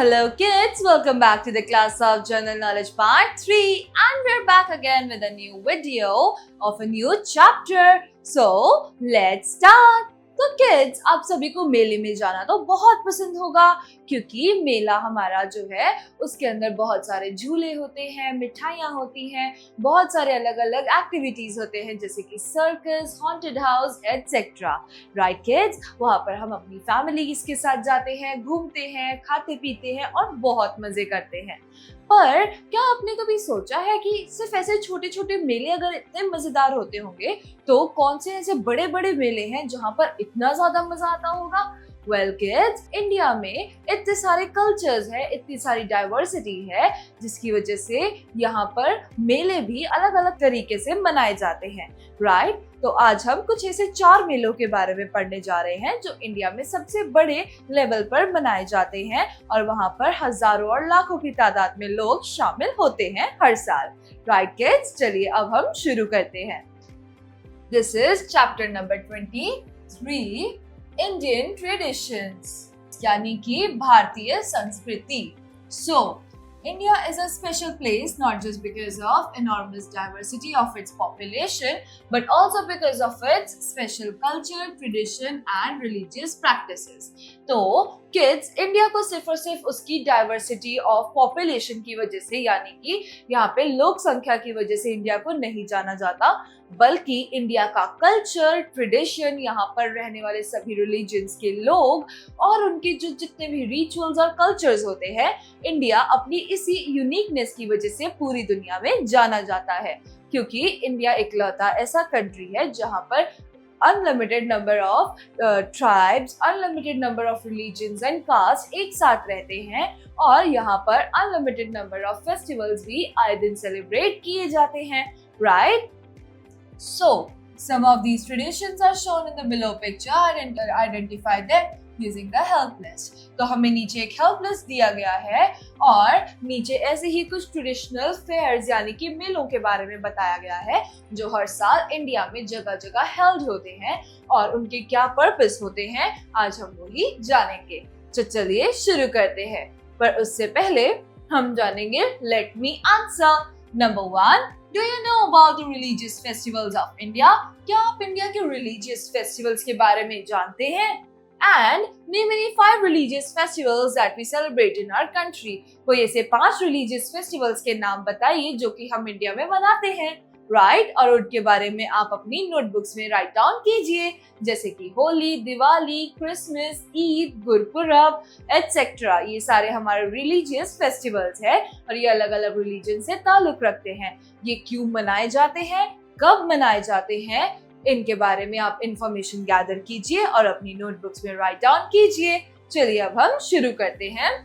Hello kids, welcome back to the class of General Knowledge Part 3 and we're back again with a new video of a new chapter. So, let's start. तो kids आप सभी को मेले में जाना तो बहुत पसंद होगा क्योंकि मेला हमारा जो है उसके अंदर बहुत सारे झूले होते हैं, मिठाइयाँ होती हैं, बहुत सारे अलग अलग एक्टिविटीज होते हैं जैसे कि circus, haunted house etcetera. Right kids, वहाँ पर हम अपनी फैमिली के साथ जाते हैं, घूमते हैं, खाते पीते हैं और बहुत मजे करते हैं। पर क्या आपने कभी सोचा है कि सिर्फ ऐसे छोटे छोटे मेले अगर इतने मजेदार होते होंगे तो कौन से ऐसे बड़े बड़े मेले हैं जहाँ पर इतना ज्यादा मजा आता होगा? वेल किड्स, इंडिया में इतने सारे कल्चर्स है, इतनी सारी डाइवर्सिटी है जिसकी वजह से यहाँ पर मेले भी अलग अलग तरीके से मनाए जाते हैं। राइट, तो आज हम कुछ ऐसे 4 मेलों के बारे में पढ़ने जा रहे हैं जो इंडिया में सबसे बड़े लेवल पर मनाए जाते हैं और वहाँ पर हजारों और लाखों की तादाद में लोग शामिल होते हैं हर साल। राइट किड्स, चलिए अब हम शुरू करते हैं। This is chapter number 23, Indian traditions, यानी कि भारतीय संस्कृति। सो India is a special place not just because of enormous diversity of its population but also because of its special culture, tradition and religious practices. तो kids, India को सिर्फ और सिर्फ उसकी डाइवर्सिटी ऑफ पॉपुलेशन की वजह से यानी कि यहाँ पे लोक संख्या की वजह से इंडिया को नहीं जाना जाता, बल्कि इंडिया का कल्चर, ट्रेडिशन, यहाँ पर रहने वाले सभी रिलीजन्स के लोग और उनके जो जितने भी रिचुअल्स और कल्चर्स होते हैं, इंडिया अपनी इसी यूनिकनेस की वजह से पूरी दुनिया में जाना जाता है। क्योंकि इंडिया इकलौता ऐसा कंट्री है जहाँ पर unlimited number of tribes, unlimited number of religions and caste एक साथ रहते हैं और यहाँ पर अनलिमिटेड नंबर ऑफ फेस्टिवल्स भी आए दिन सेलिब्रेट किए जाते हैं। Right, so some of these traditions are shown in the below picture and identify them using the help list. तो हमें नीचे एक help list दिया गया है और नीचे ऐसे ही कुछ ट्रेडिशनल फेयर्स यानी कि मेलों के बारे में बताया गया है जो हर साल इंडिया में जगह जगह हेल्ड होते हैं और उनके क्या पर्पस होते हैं आज हम वही जानेंगे। तो चलिए शुरू करते हैं, पर उससे पहले हम जानेंगे let me answer. Number 1, Do you know about the religious festivals of India? क्या आप इंडिया के religious festivals के बारे में जानते हैं? And name any 5 religious festivals that we celebrate in our country. कोई ऐसे 5 religious festivals के नाम बताइए जो कि हम इंडिया में मनाते हैं। राइट, और उनके बारे में आप अपनी नोटबुक्स में राइट डाउन कीजिए, जैसे कि होली, दिवाली, क्रिसमस, ईद, गुरपुरब एटसेट्रा। ये सारे हमारे रिलीजियस फेस्टिवल्स हैं और ये अलग अलग रिलीजन से ताल्लुक रखते हैं। ये क्यों मनाए जाते हैं, कब मनाए जाते हैं, इनके बारे में आप इंफॉर्मेशन गैदर कीजिए और अपनी नोटबुक्स में राइट डाउन कीजिए। चलिए अब हम शुरू करते हैं।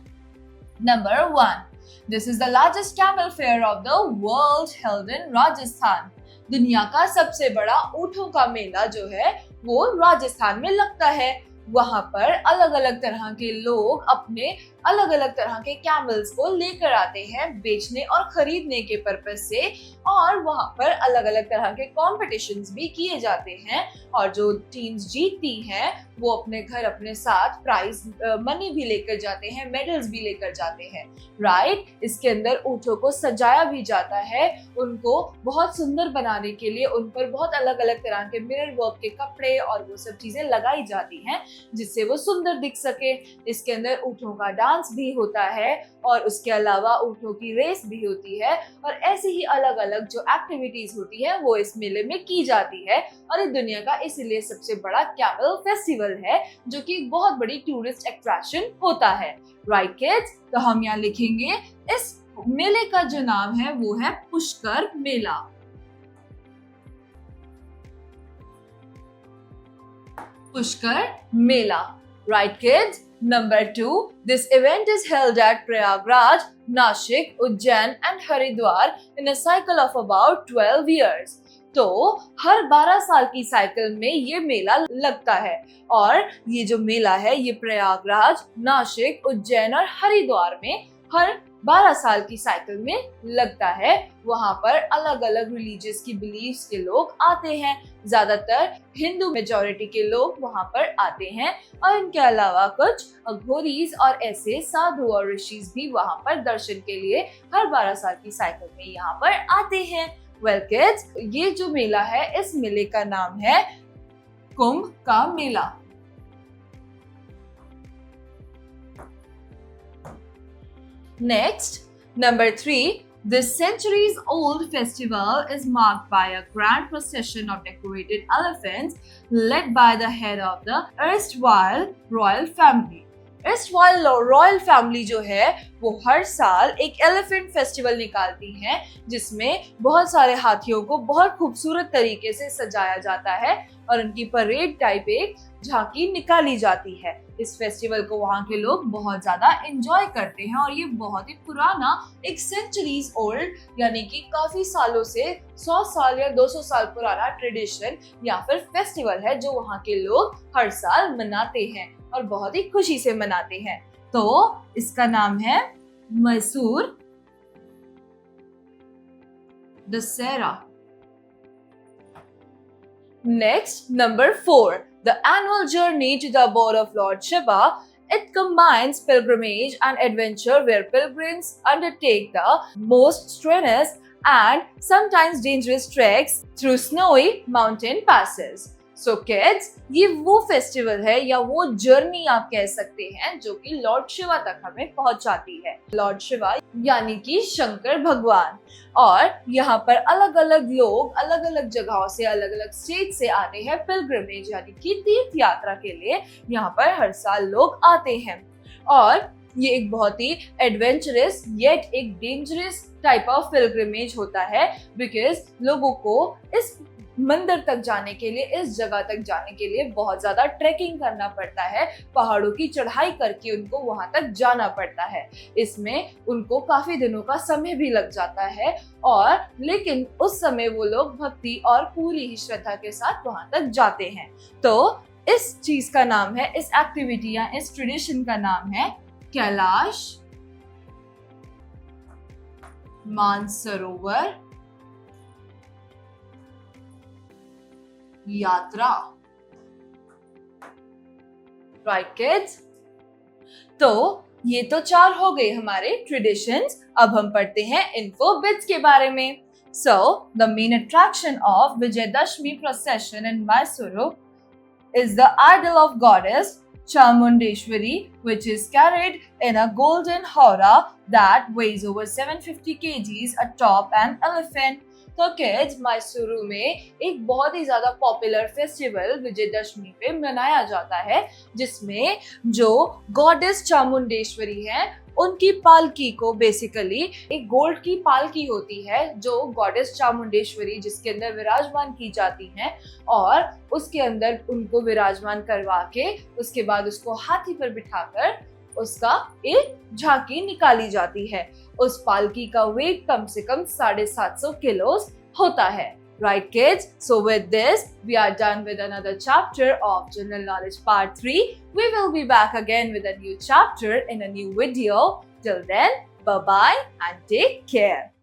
Number 1, This is the largest camel fair of the world held in Rajasthan. दुनिया का सबसे बड़ा ऊँटों का मेला जो है वो राजस्थान में लगता है। वहाँ पर अलग अलग तरह के लोग अपने अलग अलग तरह के कैमल्स को लेकर आते हैं बेचने और खरीदने के पर्पस से और वहाँ पर अलग अलग तरह के कॉम्पिटिशन्स भी किए जाते हैं और जो टीम्स जीतती हैं वो अपने घर अपने साथ प्राइज मनी भी लेकर जाते हैं, मेडल्स भी लेकर जाते हैं। राइट, इसके अंदर ऊँटों को सजाया भी जाता है, उनको बहुत सुंदर बनाने के लिए उन पर बहुत अलग अलग तरह के मिरर वर्क के कपड़े और वो सब चीजें लगाई जाती हैं जिससे वो सुंदर दिख सके। इसके अंदर ऊँटों का डांस भी होता है और उसके अलावा ऊँटों की रेस भी होती है और ऐसी ही अलग अलग जो एक्टिविटीज होती है वो इस मेले में की जाती है और ये दुनिया का इसीलिए सबसे बड़ा कैमल फेस्टिवल है जो कि एक बहुत बड़ी टूरिस्ट अट्रैक्शन होता है। राइट किड्स, तो हम यहाँ लिखेंगे इस मेले का जो नाम है वो है पुष्कर मेला। पुष्कर मेला। Right kids? Number 2, this event is held at Prayagraj, Nashik, Ujjain and Haridwar in a cycle of about 12 years. तो हर 12 साल की साइकिल में ये मेला लगता है और ये जो मेला है ये प्रयागराज, नासिक, उज्जैन और हरिद्वार में हर 12 साल की साइकिल में लगता है। वहाँ पर अलग अलग रिलीजियस की बिलीव्स के लोग आते हैं। ज्यादातर हिंदू मेजॉरिटी के लोग वहाँ पर आते हैं और इनके अलावा कुछ अघोरीज और ऐसे साधु और ऋषिज भी वहाँ पर दर्शन के लिए हर 12 साल की साइकिल में यहाँ पर आते हैं। वेल किड्स, ये जो मेला है, इस मेले का नाम है कुंभ का मेला। Next, number 3, this centuries-old festival is marked by a grand procession of decorated elephants led by the head of the erstwhile royal family. erstwhile royal family जो है वो हर साल एक एलिफेंट फेस्टिवल निकालती हैं, जिसमें बहुत सारे हाथियों को बहुत खूबसूरत तरीके से सजाया जाता है और उनकी परेड टाइप एक झांकी निकाली जाती है। इस फेस्टिवल को वहाँ के लोग बहुत ज्यादा एंजॉय करते हैं और ये बहुत ही पुराना, एक सेंचुरीज ओल्ड यानी कि काफी सालों से 100 साल या 200 साल पुराना ट्रेडिशन या फिर फेस्टिवल है जो वहाँ के लोग हर साल मनाते हैं और बहुत ही खुशी से मनाते हैं। तो इसका नाम है Mysore Dussehra. Next, number 4, the annual journey to the abode of Lord Shiva. It combines pilgrimage and adventure where pilgrims undertake the most strenuous and sometimes dangerous treks through snowy mountain passes. So kids, ये वो festival है या वो journey आप कह सकते हैं जो कि लॉर्ड शिवा तक हमें पहुंचाती है। लॉर्ड शिवा यानी कि शंकर भगवान। और यहाँ पर अलग अलग लोग अलग अलग जगहों से, अलग अलग स्टेट से आते हैं पिलग्रिमेज यानी कि तीर्थ यात्रा के लिए। यहाँ पर हर साल लोग आते हैं और ये एक बहुत ही एडवेंचरस येट एक डेंजरस टाइप ऑफ पिलग्रिमेज होता है, बिकॉज लोगों को इस मंदिर तक जाने के लिए, इस जगह तक जाने के लिए बहुत ज्यादा ट्रैकिंग करना पड़ता है। पहाड़ों की चढ़ाई करके उनको वहां तक जाना पड़ता है। इसमें उनको काफी दिनों का समय भी लग जाता है और लेकिन उस समय वो लोग भक्ति और पूरी ही श्रद्धा के साथ वहां तक जाते हैं। तो इस चीज का नाम है, इस एक्टिविटी या इस ट्रेडिशन का नाम है कैलाश मानसरोवर यात्रा। राइट किड्स, तो ये तो 4 हो गए हमारे ट्रेडिशंस। अब हम पढ़ते हैं इन्फो बिट्स के बारे में। So the main attraction of Vijayadashami procession in Mysore is the idol of goddess Chamundeshwari, which is carried in a golden howrah that weighs over 750 kgs atop an elephant. तो किड्स, मैसूरू में एक बहुत ही ज्यादा पॉपुलर फेस्टिवल विजयदशमी पे मनाया जाता है, जिसमें जो गॉडेस चामुंडेश्वरी है उनकी पालकी को बेसिकली एक गोल्ड की पालकी होती है जो गॉडेस चामुंडेश्वरी जिसके अंदर विराजमान की जाती हैं और उसके अंदर उनको विराजमान करवा के उसके बाद उसको हाथी पर बिठाकर उसका एक झांकी निकाली जाती है। उस पालकी का वेट कम से कम 750 किलो होता है। Right kids, so with this we are done with another chapter of General Knowledge Part 3. We will be back again with a new chapter in a new video. Till then, bye bye and take care.